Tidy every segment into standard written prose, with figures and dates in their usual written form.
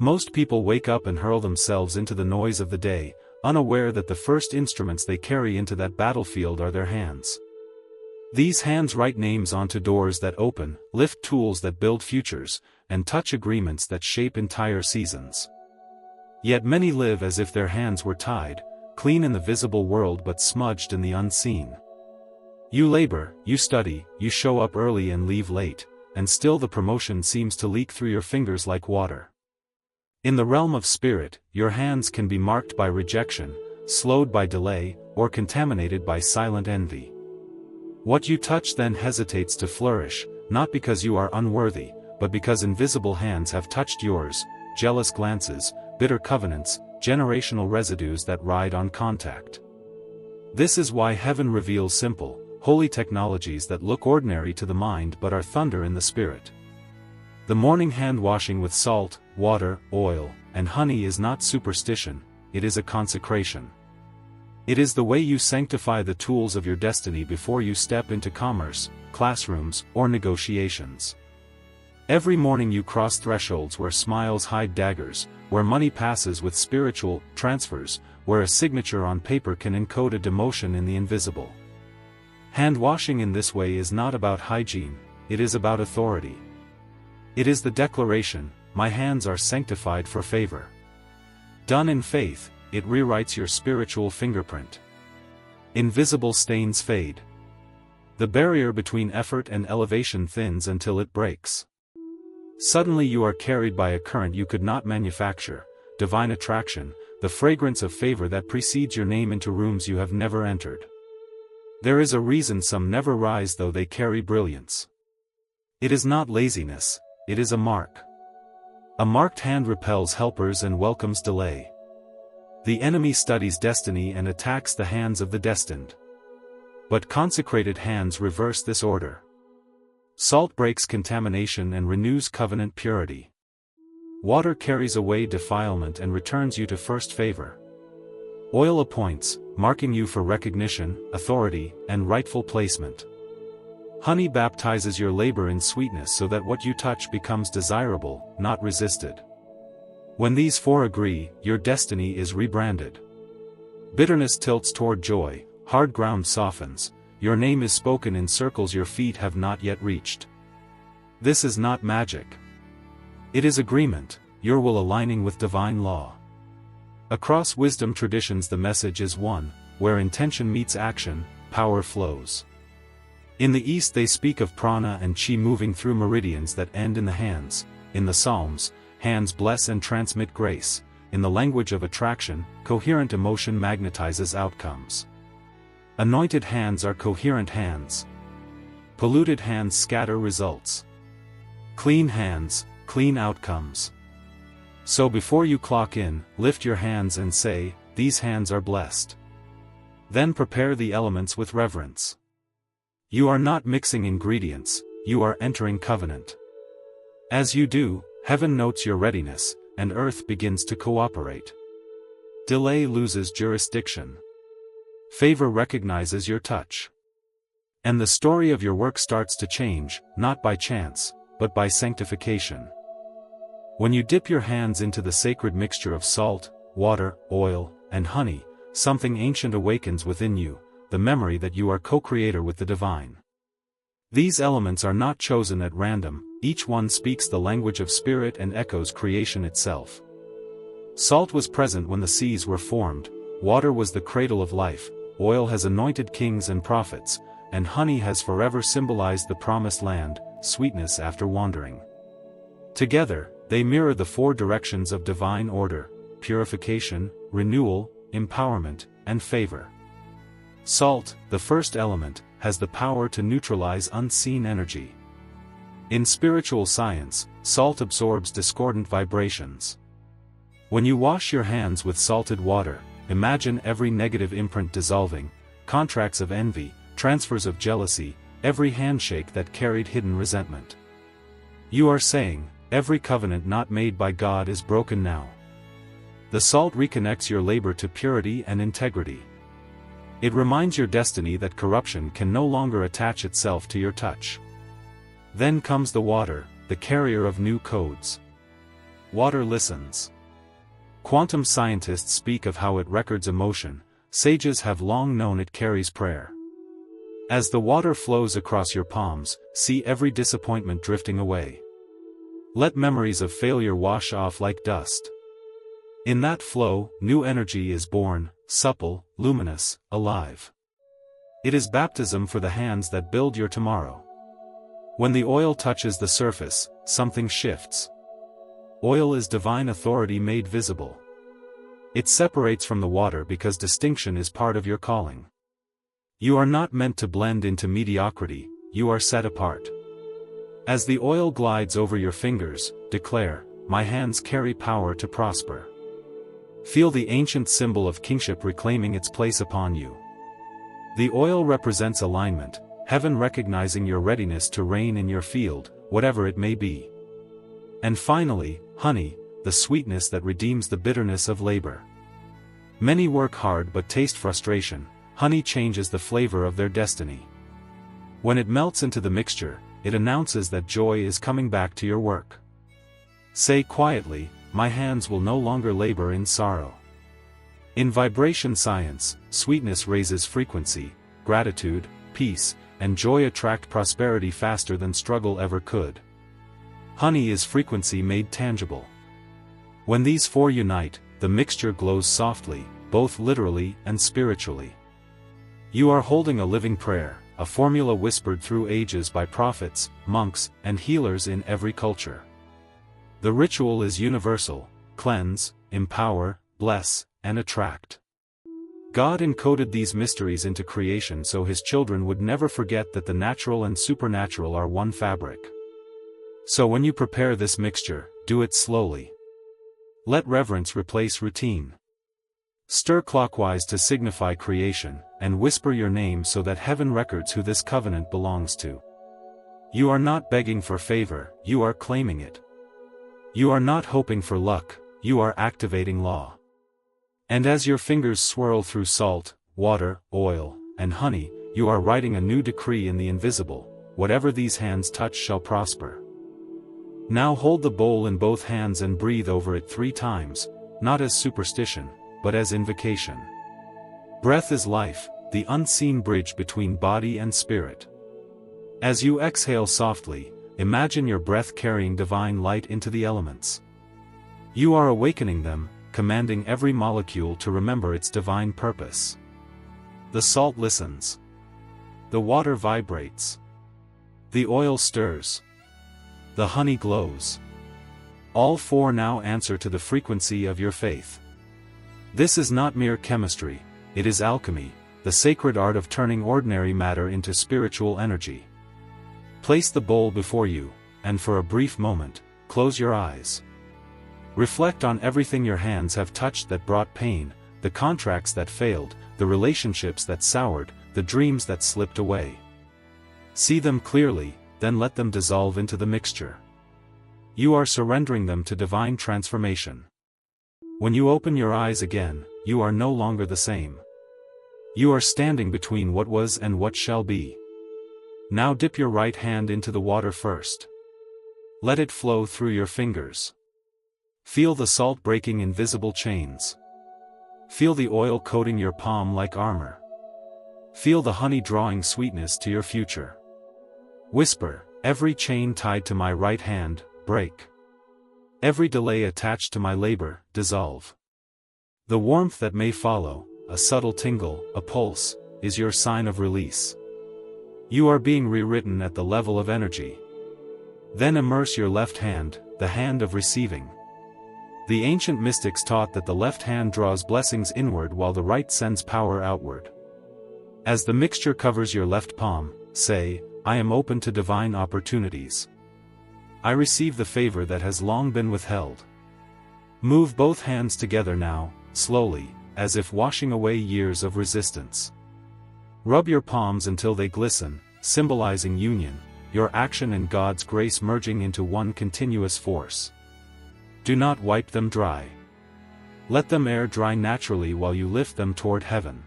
Most people wake up and hurl themselves into the noise of the day, unaware that the first instruments they carry into that battlefield are their hands. These hands write names onto doors that open, lift tools that build futures, and touch agreements that shape entire seasons. Yet many live as if their hands were tied, clean in the visible world but smudged in the unseen. You labor, you study, you show up early and leave late, and still the promotion seems to leak through your fingers like water. In the realm of spirit, your hands can be marked by rejection, slowed by delay, or contaminated by silent envy. What you touch then hesitates to flourish, not because you are unworthy, but because invisible hands have touched yours, jealous glances, bitter covenants, generational residues that ride on contact. This is why heaven reveals simple, holy technologies that look ordinary to the mind but are thunder in the spirit. The morning hand washing with salt, water, oil, and honey is not superstition, it is a consecration. It is the way you sanctify the tools of your destiny before you step into commerce, classrooms, or negotiations. Every morning you cross thresholds where smiles hide daggers, where money passes with spiritual transfers, where a signature on paper can encode a demotion in the invisible. Hand washing in this way is not about hygiene, it is about authority. It is the declaration, my hands are sanctified for favor. Done in faith, it rewrites your spiritual fingerprint. Invisible stains fade. The barrier between effort and elevation thins until it breaks. Suddenly you are carried by a current you could not manufacture, divine attraction, the fragrance of favor that precedes your name into rooms you have never entered. There is a reason some never rise though they carry brilliance. It is not laziness, it is a mark. A marked hand repels helpers and welcomes delay. The enemy studies destiny and attacks the hands of the destined. But consecrated hands reverse this order. Salt breaks contamination and renews covenant purity. Water carries away defilement and returns you to first favor. Oil appoints, marking you for recognition, authority, and rightful placement. Honey baptizes your labor in sweetness so that what you touch becomes desirable, not resisted. When these four agree, your destiny is rebranded. Bitterness tilts toward joy, hard ground softens, your name is spoken in circles your feet have not yet reached. This is not magic. It is agreement, your will aligning with divine law. Across wisdom traditions the message is one, where intention meets action, power flows. In the East they speak of prana and chi moving through meridians that end in the hands. In the Psalms, hands bless and transmit grace. In the language of attraction, coherent emotion magnetizes outcomes. Anointed hands are coherent hands. Polluted hands scatter results. Clean hands, clean outcomes. So before you clock in, lift your hands and say, these hands are blessed. Then prepare the elements with reverence. You are not mixing ingredients, you are entering covenant. As you do, heaven notes your readiness, and earth begins to cooperate. Delay loses jurisdiction. Favor recognizes your touch. And the story of your work starts to change, not by chance, but by sanctification. When you dip your hands into the sacred mixture of salt, water, oil, and honey, something ancient awakens within you, the memory that you are co-creator with the divine. These elements are not chosen at random, each one speaks the language of spirit and echoes creation itself. Salt was present when the seas were formed, water was the cradle of life, oil has anointed kings and prophets, and honey has forever symbolized the promised land, sweetness after wandering. Together, they mirror the four directions of divine order: purification, renewal, empowerment, and favor. Salt, the first element, has the power to neutralize unseen energy. In spiritual science, salt absorbs discordant vibrations. When you wash your hands with salted water, imagine every negative imprint dissolving, contracts of envy, transfers of jealousy, every handshake that carried hidden resentment. You are saying, every covenant not made by God is broken now. The salt reconnects your labor to purity and integrity. It reminds your destiny that corruption can no longer attach itself to your touch. Then comes the water, the carrier of new codes. water listens. Quantum scientists speak of how it records emotion, sages have long known it carries prayer. As the water flows across your palms, see every disappointment drifting away. Let memories of failure wash off like dust. In that flow, new energy is born, supple, luminous, alive. It is baptism for the hands that build your tomorrow. When the oil touches the surface, something shifts. Oil is divine authority made visible. It separates from the water because distinction is part of your calling. You are not meant to blend into mediocrity, you are set apart. As the oil glides over your fingers, declare, "My hands carry power to prosper." Feel the ancient symbol of kingship reclaiming its place upon you. The oil represents alignment, heaven recognizing your readiness to reign in your field, whatever it may be. And finally, honey, the sweetness that redeems the bitterness of labor. Many work hard but taste frustration. Honey changes the flavor of their destiny. When it melts into the mixture, it announces that joy is coming back to your work. Say quietly, "My hands will no longer labor in sorrow." In vibration science, sweetness raises frequency, gratitude, peace, and joy attract prosperity faster than struggle ever could. Honey is frequency made tangible. When these four unite, the mixture glows softly, both literally and spiritually. You are holding a living prayer, a formula whispered through ages by prophets, monks, and healers in every culture. The ritual is universal: cleanse, empower, bless, and attract. God encoded these mysteries into creation so his children would never forget that the natural and supernatural are one fabric. So when you prepare this mixture, do it slowly. Let reverence replace routine. Stir clockwise to signify creation, and whisper your name so that heaven records who this covenant belongs to. You are not begging for favor, you are claiming it. You are not hoping for luck, you are activating law. And as your fingers swirl through salt, water, oil, and honey, you are writing a new decree in the invisible: whatever these hands touch shall prosper. Now hold the bowl in both hands and breathe over it 3 times, not as superstition, but as invocation. Breath is life, the unseen bridge between body and spirit. As you exhale softly, imagine your breath carrying divine light into the elements. You are awakening them, commanding every molecule to remember its divine purpose. The salt listens. The water vibrates. The oil stirs. The honey glows. All 4 now answer to the frequency of your faith. This is not mere chemistry, it is alchemy, the sacred art of turning ordinary matter into spiritual energy. Place the bowl before you, and for a brief moment, close your eyes. Reflect on everything your hands have touched that brought pain, the contracts that failed, the relationships that soured, the dreams that slipped away. See them clearly, then let them dissolve into the mixture. You are surrendering them to divine transformation. When you open your eyes again, you are no longer the same. You are standing between what was and what shall be. Now dip your right hand into the water first. Let it flow through your fingers. Feel the salt breaking invisible chains. Feel the oil coating your palm like armor. Feel the honey drawing sweetness to your future. Whisper, "Every chain tied to my right hand, break. Every delay attached to my labor, dissolve." The warmth that may follow, a subtle tingle, a pulse, is your sign of release. You are being rewritten at the level of energy. Then immerse your left hand, the hand of receiving. The ancient mystics taught that the left hand draws blessings inward while the right sends power outward. As the mixture covers your left palm, say, "I am open to divine opportunities. I receive the favor that has long been withheld." Move both hands together now, slowly, as if washing away years of resistance. Rub your palms until they glisten, symbolizing union, your action and God's grace merging into one continuous force. Do not wipe them dry. Let them air dry naturally while you lift them toward heaven.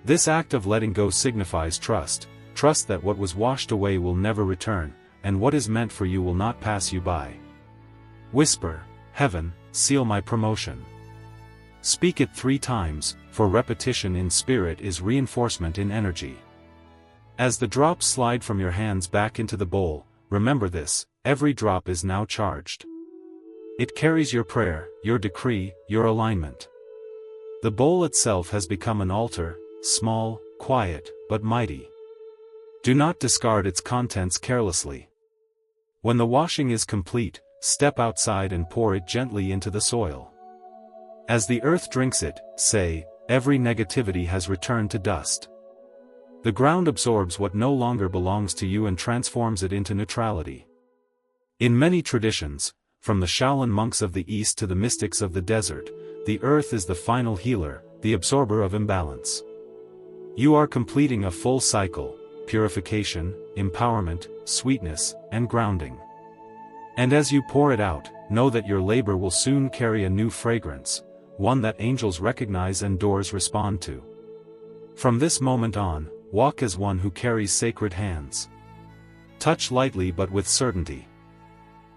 This act of letting go signifies trust that what was washed away will never return, and what is meant for you will not pass you by. Whisper, Heaven, seal my promotion. Speak it 3 times, for repetition in spirit is reinforcement in energy. As the drops slide from your hands back into the bowl, remember this: every drop is now charged. It carries your prayer, your decree, your alignment. The bowl itself has become an altar, small, quiet, but mighty. Do not discard its contents carelessly. When the washing is complete, step outside and pour it gently into the soil. As the earth drinks it, say, every negativity has returned to dust. The ground absorbs what no longer belongs to you and transforms it into neutrality. In many traditions, from the Shaolin monks of the East to the mystics of the desert, the earth is the final healer, the absorber of imbalance. You are completing a full cycle: purification, empowerment, sweetness, and grounding. And as you pour it out, know that your labor will soon carry a new fragrance, one that angels recognize and doors respond to. From this moment on, walk as one who carries sacred hands. Touch lightly but with certainty.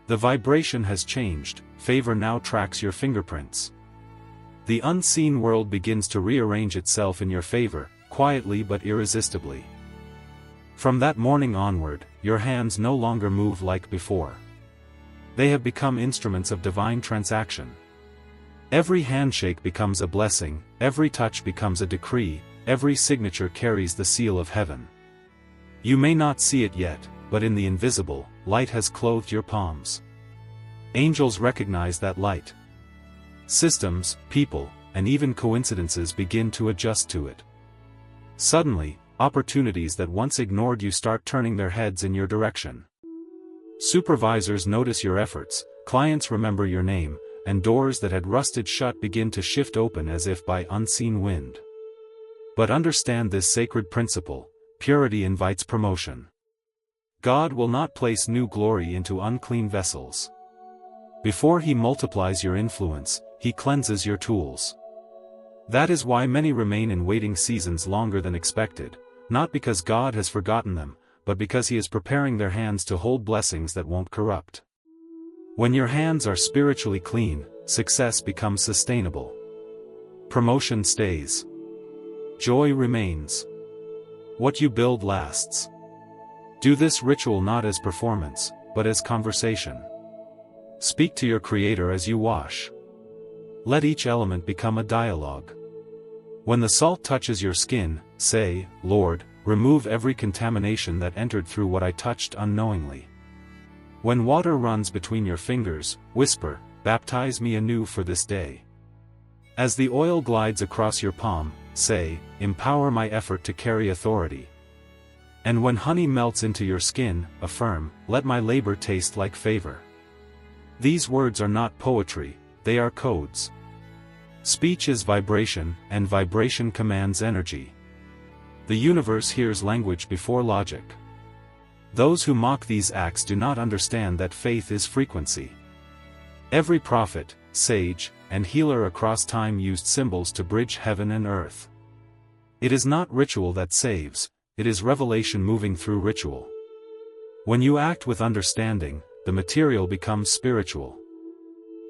The vibration has changed. Favor now tracks your fingerprints. The unseen world begins to rearrange itself in your favor, quietly but irresistibly. From that morning onward, your hands no longer move like before. They have become instruments of divine transaction. Every handshake becomes a blessing, every touch becomes a decree, every signature carries the seal of heaven. You may not see it yet, but in the invisible, light has clothed your palms. Angels recognize that light. Systems, people, and even coincidences begin to adjust to it. Suddenly, opportunities that once ignored you start turning their heads in your direction. Supervisors notice your efforts, clients remember your name, and doors that had rusted shut begin to shift open as if by unseen wind. But understand this sacred principle: purity invites promotion. God will not place new glory into unclean vessels. Before He multiplies your influence, He cleanses your tools. That is why many remain in waiting seasons longer than expected, not because God has forgotten them, but because He is preparing their hands to hold blessings that won't corrupt. When your hands are spiritually clean, success becomes sustainable. Promotion stays. Joy remains. What you build lasts. Do this ritual not as performance, but as conversation. Speak to your Creator as you wash. Let each element become a dialogue. When the salt touches your skin, say, Lord, remove every contamination that entered through what I touched unknowingly. When water runs between your fingers, whisper, baptize me anew for this day. As the oil glides across your palm, say, empower my effort to carry authority. And when honey melts into your skin, affirm, let my labor taste like favor. These words are not poetry, they are codes. Speech is vibration, and vibration commands energy. The universe hears language before logic. Those who mock these acts do not understand that faith is frequency. Every prophet, sage, and healer across time used symbols to bridge heaven and earth. It is not ritual that saves, it is revelation moving through ritual. When you act with understanding, the material becomes spiritual.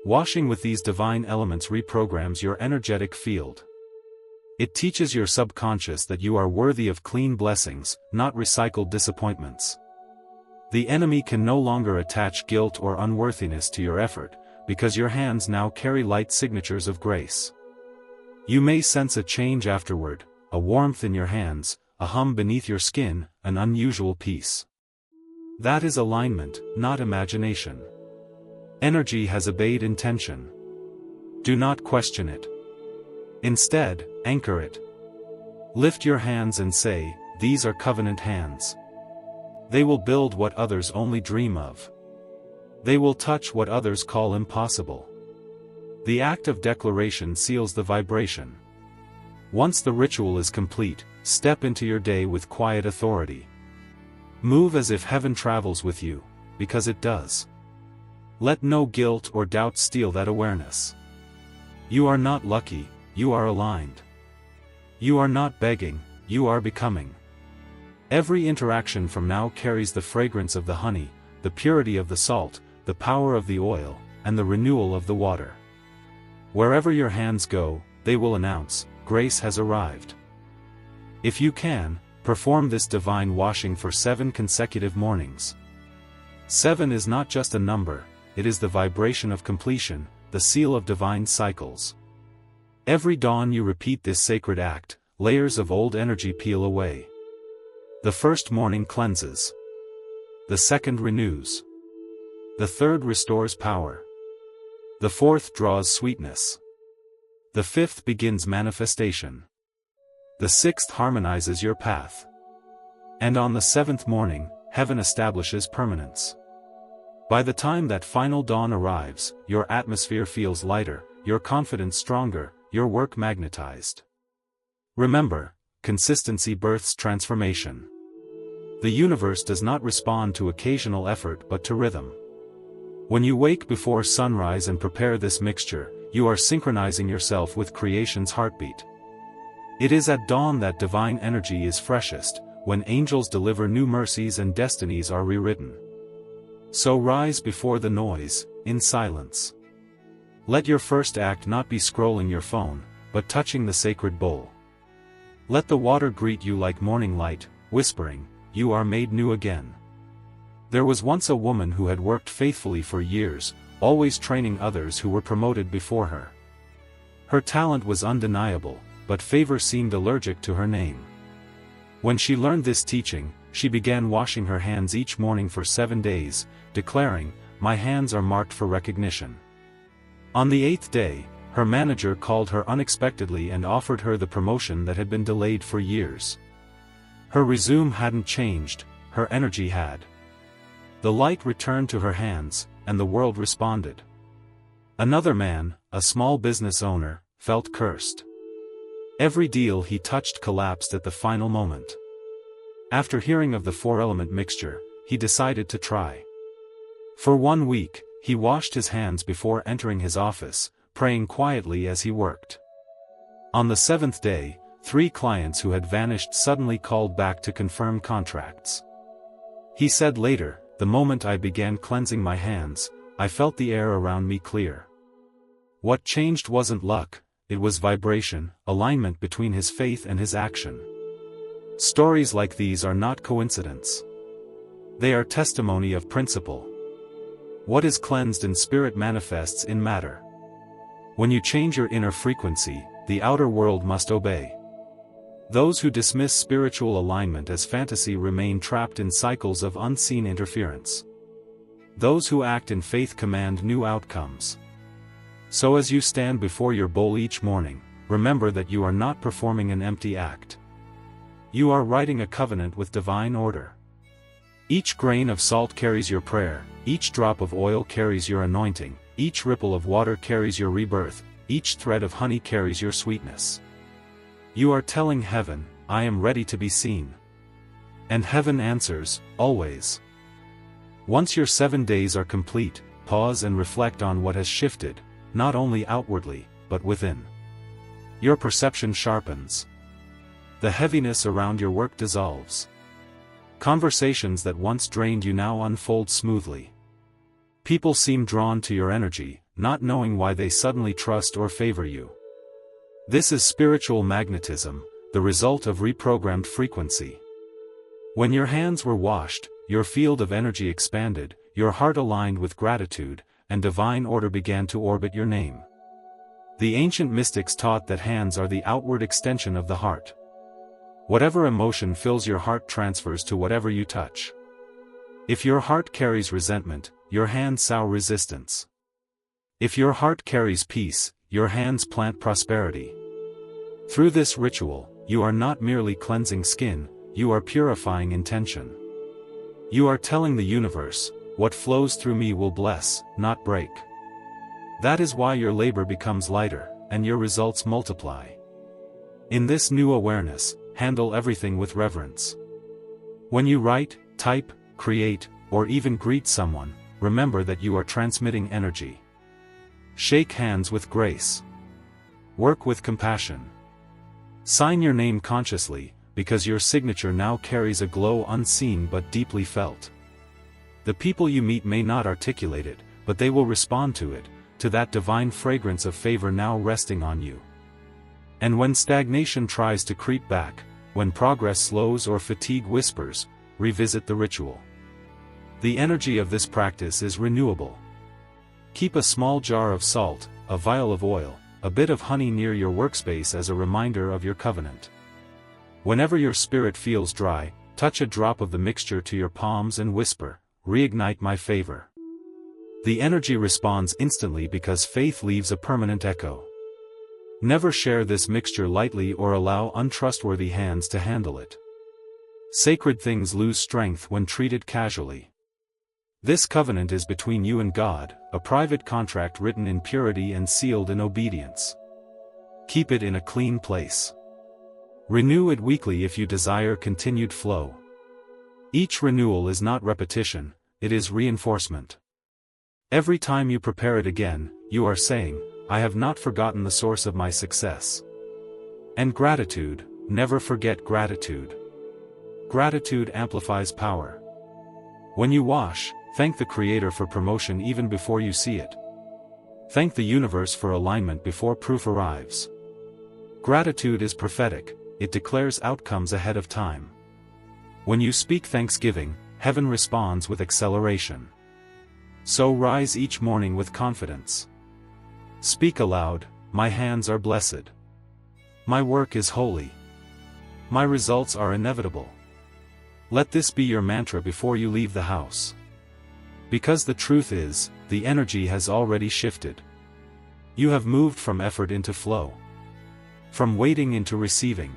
Washing with these divine elements reprograms your energetic field. It teaches your subconscious that you are worthy of clean blessings, not recycled disappointments. The enemy can no longer attach guilt or unworthiness to your effort, because your hands now carry light signatures of grace. You may sense a change afterward, a warmth in your hands, a hum beneath your skin, an unusual peace. That is alignment, not imagination. Energy has obeyed intention. Do not question it. Instead, anchor it. Lift your hands and say, these are covenant hands. They will build what others only dream of. They will touch what others call impossible. The act of declaration seals the vibration. Once the ritual is complete, step into your day with quiet authority. Move as if heaven travels with you, because it does. Let no guilt or doubt steal that awareness. You are not lucky, you are aligned. You are not begging, you are becoming. Every interaction from now carries the fragrance of the honey, the purity of the salt, the power of the oil, and the renewal of the water. Wherever your hands go, they will announce, grace has arrived. If you can, perform this divine washing for 7 consecutive mornings. 7 is not just a number, it is the vibration of completion, the seal of divine cycles. Every dawn you repeat this sacred act, layers of old energy peel away. The first morning cleanses. The second renews. The third restores power. The fourth draws sweetness. The fifth begins manifestation. The sixth harmonizes your path. And on the 7th morning, heaven establishes permanence. By the time that final dawn arrives, your atmosphere feels lighter, your confidence stronger, your work magnetized. Remember, consistency births transformation. The universe does not respond to occasional effort but to rhythm. When you wake before sunrise and prepare this mixture, you are synchronizing yourself with creation's heartbeat. It is at dawn that divine energy is freshest, when angels deliver new mercies and destinies are rewritten. So rise before the noise, in silence. Let your first act not be scrolling your phone, but touching the sacred bowl. Let the water greet you like morning light, whispering, you are made new again. There was once a woman who had worked faithfully for years, always training others who were promoted before her. Her talent was undeniable, but Favour seemed allergic to her name. When she learned this teaching, she began washing her hands each morning for 7 days, declaring, my hands are marked for recognition. On the 8th day, her manager called her unexpectedly and offered her the promotion that had been delayed for years. Her resume hadn't changed, her energy had. The light returned to her hands, and the world responded. Another man, a small business owner, felt cursed. Every deal he touched collapsed at the final moment. After hearing of the 4-element mixture, he decided to try. For 1 week, he washed his hands before entering his office, praying quietly as he worked. On the 7th day, 3 clients who had vanished suddenly called back to confirm contracts. He said later, the moment I began cleansing my hands, I felt the air around me clear. What changed wasn't luck, it was vibration, alignment between his faith and his action. Stories like these are not coincidence. They are testimony of principle. What is cleansed in spirit manifests in matter. When you change your inner frequency, the outer world must obey. Those who dismiss spiritual alignment as fantasy remain trapped in cycles of unseen interference. Those who act in faith command new outcomes. So as you stand before your bowl each morning, remember that you are not performing an empty act. You are writing a covenant with divine order. Each grain of salt carries your prayer, each drop of oil carries your anointing, each ripple of water carries your rebirth, each thread of honey carries your sweetness. You are telling heaven, I am ready to be seen. And heaven answers, always. Once your 7 days are complete, pause and reflect on what has shifted, not only outwardly, but within. Your perception sharpens. The heaviness around your work dissolves. Conversations that once drained you now unfold smoothly. People seem drawn to your energy, not knowing why they suddenly trust or favor you. This is spiritual magnetism, the result of reprogrammed frequency. When your hands were washed, your field of energy expanded, your heart aligned with gratitude, and divine order began to orbit your name. The ancient mystics taught that hands are the outward extension of the heart. Whatever emotion fills your heart transfers to whatever you touch. If your heart carries resentment, your hands sow resistance. If your heart carries peace, your hands plant prosperity. Through this ritual, you are not merely cleansing skin, you are purifying intention. You are telling the universe, what flows through me will bless, not break. That is why your labor becomes lighter, and your results multiply. In this new awareness, handle everything with reverence. When you write, type, create, or even greet someone, remember that you are transmitting energy. Shake hands with grace. Work with compassion. Sign your name consciously, because your signature now carries a glow unseen but deeply felt. The people you meet may not articulate it, but they will respond to it, to that divine fragrance of favor now resting on you. And when stagnation tries to creep back, when progress slows or fatigue whispers, revisit the ritual. The energy of this practice is renewable. Keep a small jar of salt, a vial of oil, a bit of honey near your workspace as a reminder of your covenant. Whenever your spirit feels dry, touch a drop of the mixture to your palms and whisper, "Reignite my favor." The energy responds instantly because faith leaves a permanent echo. Never share this mixture lightly or allow untrustworthy hands to handle it. Sacred things lose strength when treated casually. This covenant is between you and God, a private contract written in purity and sealed in obedience. Keep it in a clean place. Renew it weekly if you desire continued flow. Each renewal is not repetition, it is reinforcement. Every time you prepare it again, you are saying, "I have not forgotten the source of my success." And gratitude, never forget gratitude. Gratitude amplifies power. When you wash, thank the Creator for promotion even before you see it. Thank the universe for alignment before proof arrives. Gratitude is prophetic, it declares outcomes ahead of time. When you speak thanksgiving, heaven responds with acceleration. So rise each morning with confidence. Speak aloud, "My hands are blessed. My work is holy. My results are inevitable." Let this be your mantra before you leave the house. Because the truth is, the energy has already shifted. You have moved from effort into flow. From waiting into receiving.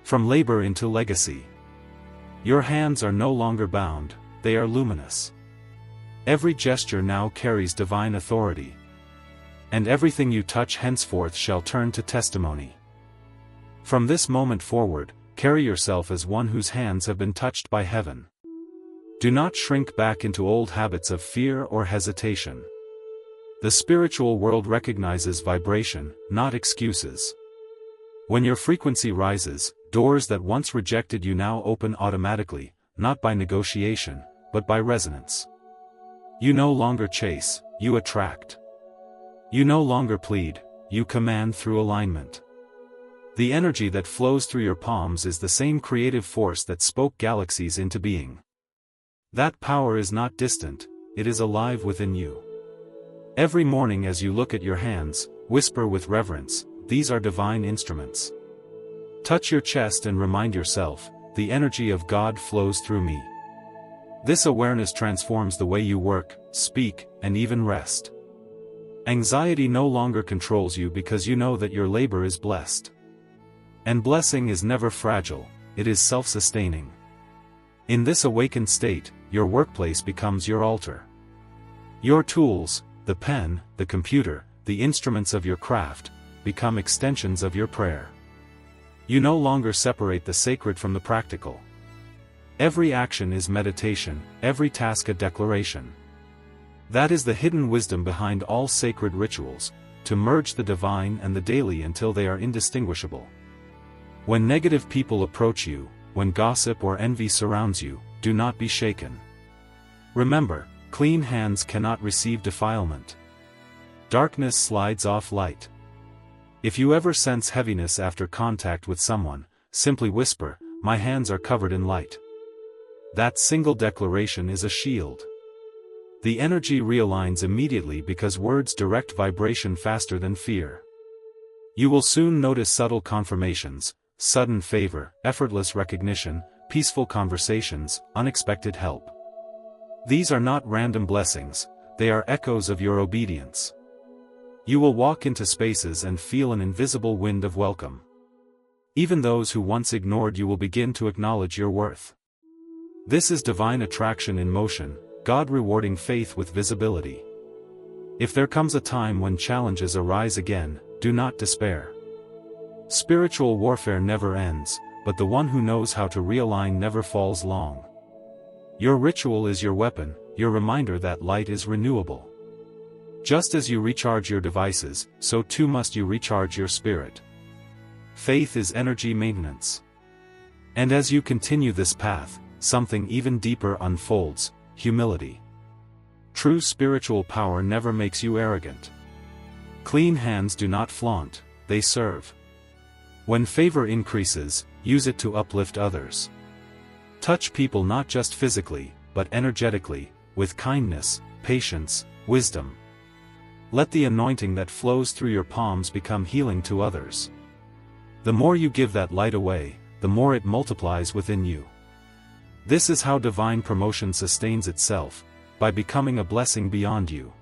From labor into legacy. Your hands are no longer bound, they are luminous. Every gesture now carries divine authority. And everything you touch henceforth shall turn to testimony. From this moment forward, carry yourself as one whose hands have been touched by heaven. Do not shrink back into old habits of fear or hesitation. The spiritual world recognizes vibration, not excuses. When your frequency rises, doors that once rejected you now open automatically, not by negotiation, but by resonance. You no longer chase, you attract. You no longer plead, you command through alignment. The energy that flows through your palms is the same creative force that spoke galaxies into being. That power is not distant, it is alive within you. Every morning as you look at your hands, whisper with reverence, "These are divine instruments." Touch your chest and remind yourself, "The energy of God flows through me." This awareness transforms the way you work, speak, and even rest. Anxiety no longer controls you because you know that your labor is blessed. And blessing is never fragile, it is self-sustaining. In this awakened state, your workplace becomes your altar. Your tools, the pen, the computer, the instruments of your craft, become extensions of your prayer. You no longer separate the sacred from the practical. Every action is meditation, every task a declaration. That is the hidden wisdom behind all sacred rituals, to merge the divine and the daily until they are indistinguishable. When negative people approach you, when gossip or envy surrounds you, do not be shaken. Remember, clean hands cannot receive defilement. Darkness slides off light. If you ever sense heaviness after contact with someone, simply whisper, "My hands are covered in light." That single declaration is a shield. The energy realigns immediately because words direct vibration faster than fear. You will soon notice subtle confirmations, sudden favor, effortless recognition, peaceful conversations, unexpected help. These are not random blessings, they are echoes of your obedience. You will walk into spaces and feel an invisible wind of welcome. Even those who once ignored you will begin to acknowledge your worth. This is divine attraction in motion, God rewarding faith with visibility. If there comes a time when challenges arise again, do not despair. Spiritual warfare never ends, but the one who knows how to realign never falls long. Your ritual is your weapon, your reminder that light is renewable. Just as you recharge your devices, so too must you recharge your spirit. Faith is energy maintenance. And as you continue this path, something even deeper unfolds: humility. True spiritual power never makes you arrogant. Clean hands do not flaunt, they serve. When favor increases, use it to uplift others. Touch people not just physically, but energetically, with kindness, patience, wisdom. Let the anointing that flows through your palms become healing to others. The more you give that light away, the more it multiplies within you. This is how divine promotion sustains itself, by becoming a blessing beyond you.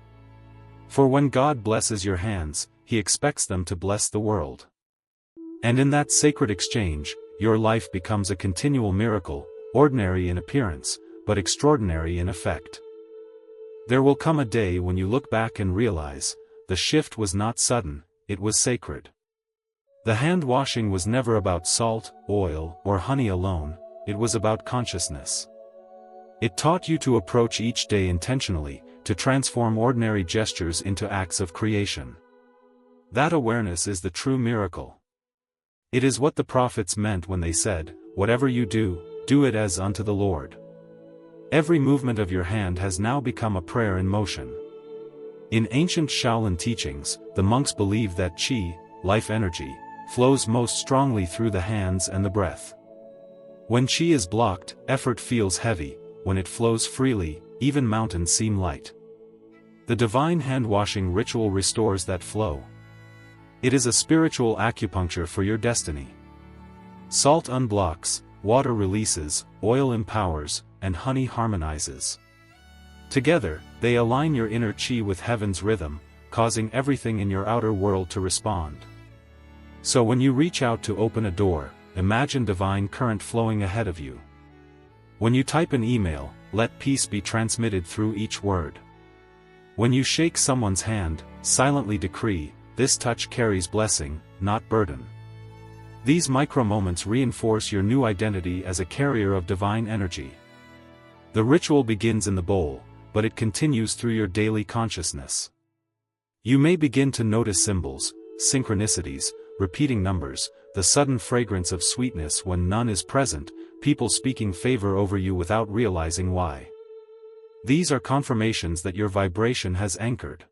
For when God blesses your hands, He expects them to bless the world. And in that sacred exchange, your life becomes a continual miracle, ordinary in appearance, but extraordinary in effect. There will come a day when you look back and realize, the shift was not sudden, it was sacred. The hand washing was never about salt, oil, or honey alone, it was about consciousness. It taught you to approach each day intentionally, to transform ordinary gestures into acts of creation. That awareness is the true miracle. It is what the prophets meant when they said, "Whatever you do, do it as unto the Lord." Every movement of your hand has now become a prayer in motion. In ancient Shaolin teachings, the monks believed that qi, life energy, flows most strongly through the hands and the breath. When qi is blocked, effort feels heavy; when it flows freely, even mountains seem light. The divine hand-washing ritual restores that flow. It is a spiritual acupuncture for your destiny. Salt unblocks, water releases, oil empowers, and honey harmonizes. Together, they align your inner qi with heaven's rhythm, causing everything in your outer world to respond. So when you reach out to open a door, imagine divine current flowing ahead of you. When you type an email, let peace be transmitted through each word. When you shake someone's hand, silently decree, this touch carries blessing, not burden. These micro-moments reinforce your new identity as a carrier of divine energy. The ritual begins in the bowl, but it continues through your daily consciousness. You may begin to notice symbols, synchronicities, repeating numbers, the sudden fragrance of sweetness when none is present, people speaking favor over you without realizing why. These are confirmations that your vibration has anchored.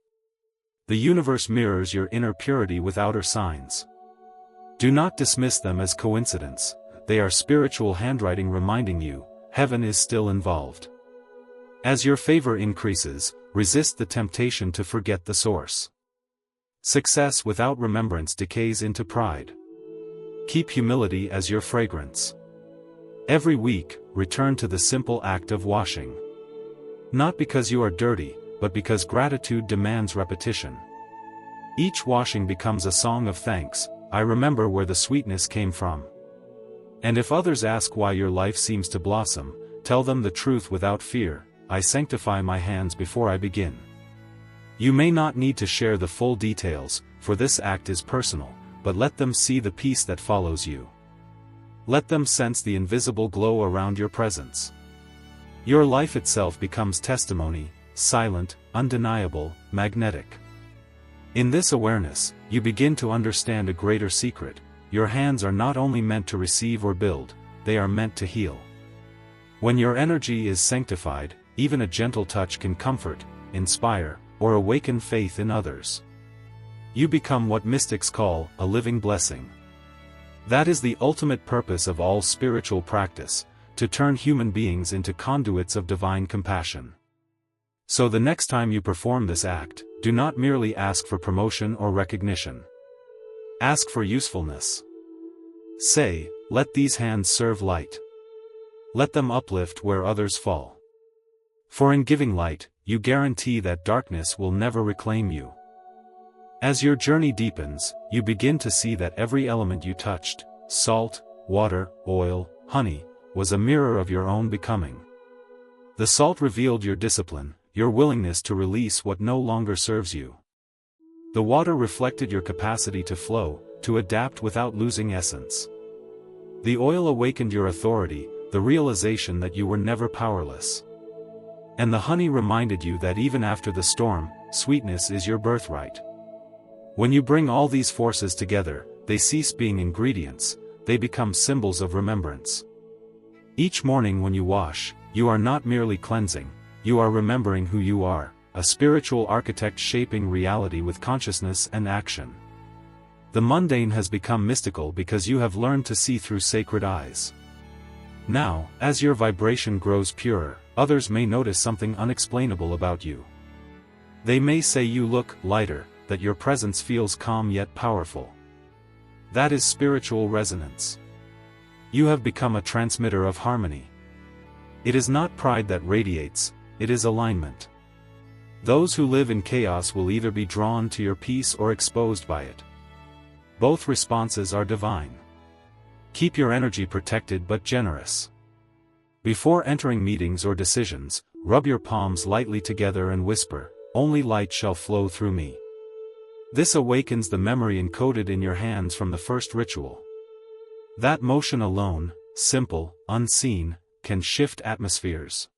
The universe mirrors your inner purity with outer signs. Do not dismiss them as coincidence, they are spiritual handwriting reminding you, heaven is still involved. As your favor increases, resist the temptation to forget the source. Success without remembrance decays into pride. Keep humility as your fragrance. Every week, return to the simple act of washing. Not because you are dirty, but because gratitude demands repetition. Each washing becomes a song of thanks, I remember where the sweetness came from. And if others ask why your life seems to blossom, tell them the truth without fear, I sanctify my hands before I begin. You may not need to share the full details, for this act is personal, but let them see the peace that follows you. Let them sense the invisible glow around your presence. Your life itself becomes testimony, silent, undeniable, magnetic. In this awareness, you begin to understand a greater secret. Your hands are not only meant to receive or build, they are meant to heal. When your energy is sanctified, even a gentle touch can comfort, inspire, or awaken faith in others. You become what mystics call a living blessing. That is the ultimate purpose of all spiritual practice, to turn human beings into conduits of divine compassion. So the next time you perform this act, do not merely ask for promotion or recognition. Ask for usefulness. Say, let these hands serve light. Let them uplift where others fall. For in giving light, you guarantee that darkness will never reclaim you. As your journey deepens, you begin to see that every element you touched, salt, water, oil, honey, was a mirror of your own becoming. The salt revealed your discipline, your willingness to release what no longer serves you. The water reflected your capacity to flow, to adapt without losing essence. The oil awakened your authority, the realization that you were never powerless. And the honey reminded you that even after the storm, sweetness is your birthright. When you bring all these forces together, they cease being ingredients, they become symbols of remembrance. Each morning when you wash, you are not merely cleansing, you are remembering who you are, a spiritual architect shaping reality with consciousness and action. The mundane has become mystical because you have learned to see through sacred eyes. Now, as your vibration grows purer, others may notice something unexplainable about you. They may say you look lighter, that your presence feels calm yet powerful. That is spiritual resonance. You have become a transmitter of harmony. It is not pride that radiates, it is alignment. Those who live in chaos will either be drawn to your peace or exposed by it. Both responses are divine. Keep your energy protected but generous. Before entering meetings or decisions, rub your palms lightly together and whisper, "Only light shall flow through me." This awakens the memory encoded in your hands from the first ritual. That motion alone, simple, unseen, can shift atmospheres.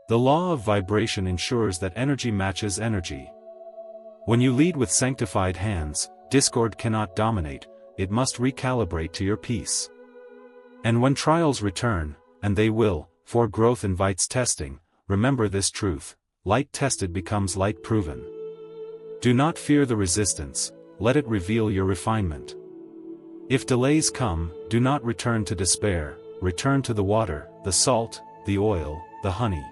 The law of vibration ensures that energy matches energy. When you lead with sanctified hands, discord cannot dominate, it must recalibrate to your peace. And when trials return, and they will, for growth invites testing, remember this truth: light tested becomes light proven. Do not fear the resistance, let it reveal your refinement. If delays come, do not return to despair, return to the water, the salt, the oil, the honey.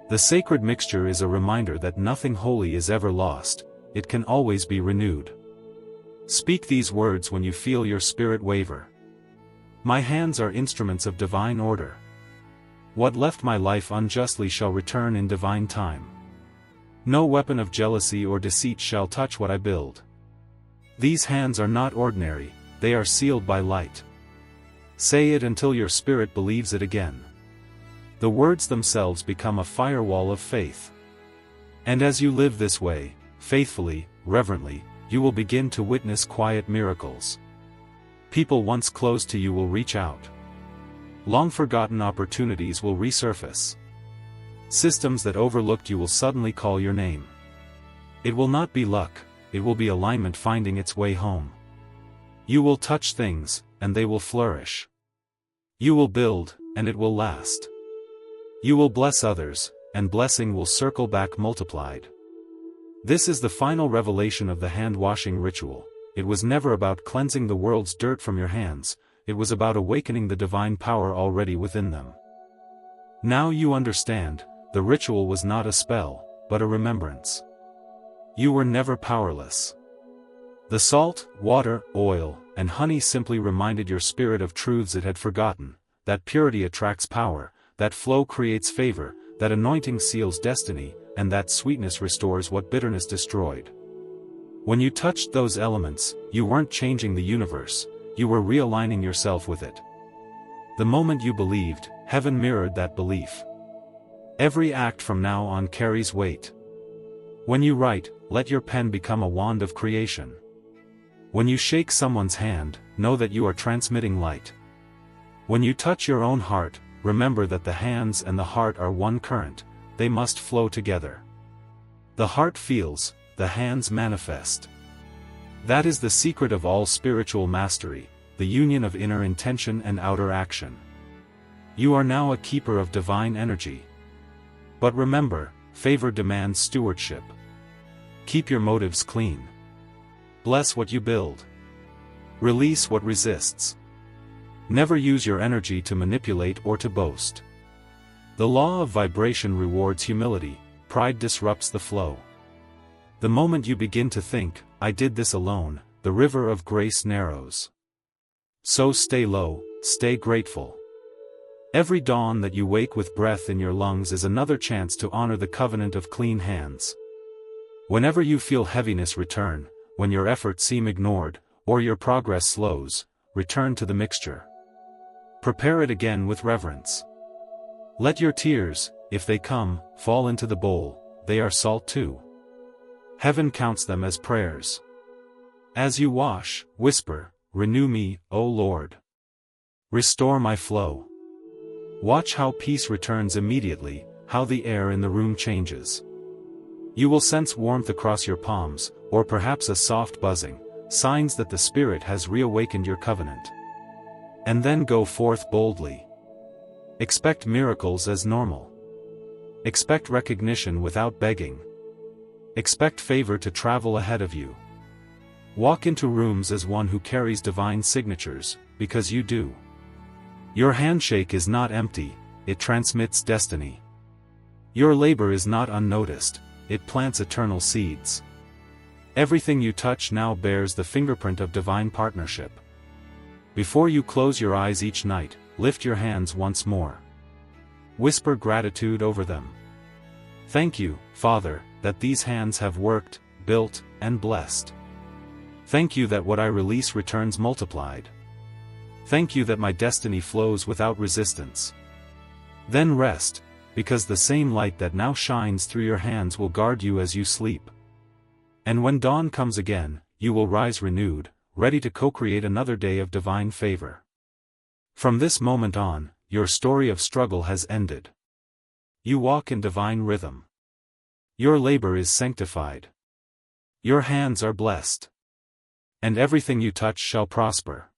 The sacred mixture is a reminder that nothing holy is ever lost, it can always be renewed. Speak these words when you feel your spirit waver. My hands are instruments of divine order. What left my life unjustly shall return in divine time. No weapon of jealousy or deceit shall touch what I build. These hands are not ordinary, they are sealed by light. Say it until your spirit believes it again. The words themselves become a firewall of faith. And as you live this way, faithfully, reverently, you will begin to witness quiet miracles. People once close to you will reach out. Long-forgotten opportunities will resurface. Systems that overlooked you will suddenly call your name. It will not be luck, it will be alignment finding its way home. You will touch things, and they will flourish. You will build, and it will last. You will bless others, and blessing will circle back multiplied. This is the final revelation of the hand-washing ritual. It was never about cleansing the world's dirt from your hands, it was about awakening the divine power already within them. Now you understand, the ritual was not a spell, but a remembrance. You were never powerless. The salt, water, oil, and honey simply reminded your spirit of truths it had forgotten, that purity attracts power, that flow creates favor, that anointing seals destiny, and that sweetness restores what bitterness destroyed. When you touched those elements, you weren't changing the universe, you were realigning yourself with it. The moment you believed, heaven mirrored that belief. Every act from now on carries weight. When you write, let your pen become a wand of creation. When you shake someone's hand, know that you are transmitting light. When you touch your own heart, remember that the hands and the heart are one current, they must flow together. The heart feels, the hands manifest. That is the secret of all spiritual mastery, the union of inner intention and outer action. You are now a keeper of divine energy. But remember, favor demands stewardship. Keep your motives clean. Bless what you build. Release what resists. Never use your energy to manipulate or to boast. The law of vibration rewards humility, pride disrupts the flow. The moment you begin to think, I did this alone, the river of grace narrows. So stay low, stay grateful. Every dawn that you wake with breath in your lungs is another chance to honor the covenant of clean hands. Whenever you feel heaviness return, when your efforts seem ignored, or your progress slows, return to the mixture. Prepare it again with reverence. Let your tears, if they come, fall into the bowl, they are salt too. Heaven counts them as prayers. As you wash, whisper, renew me, O Lord. Restore my flow. Watch how peace returns immediately, how the air in the room changes. You will sense warmth across your palms, or perhaps a soft buzzing, signs that the Spirit has reawakened your covenant. And then go forth boldly. Expect miracles as normal. Expect recognition without begging. Expect favor to travel ahead of you. Walk into rooms as one who carries divine signatures, because you do. Your handshake is not empty, it transmits destiny. Your labor is not unnoticed, it plants eternal seeds. Everything you touch now bears the fingerprint of divine partnership. Before you close your eyes each night, lift your hands once more. Whisper gratitude over them. Thank you, Father, that these hands have worked, built, and blessed. Thank you that what I release returns multiplied. Thank you that my destiny flows without resistance. Then rest, because the same light that now shines through your hands will guard you as you sleep. And when dawn comes again, you will rise renewed, ready to co-create another day of divine favor. From this moment on, your story of struggle has ended. You walk in divine rhythm. Your labor is sanctified. Your hands are blessed. And everything you touch shall prosper.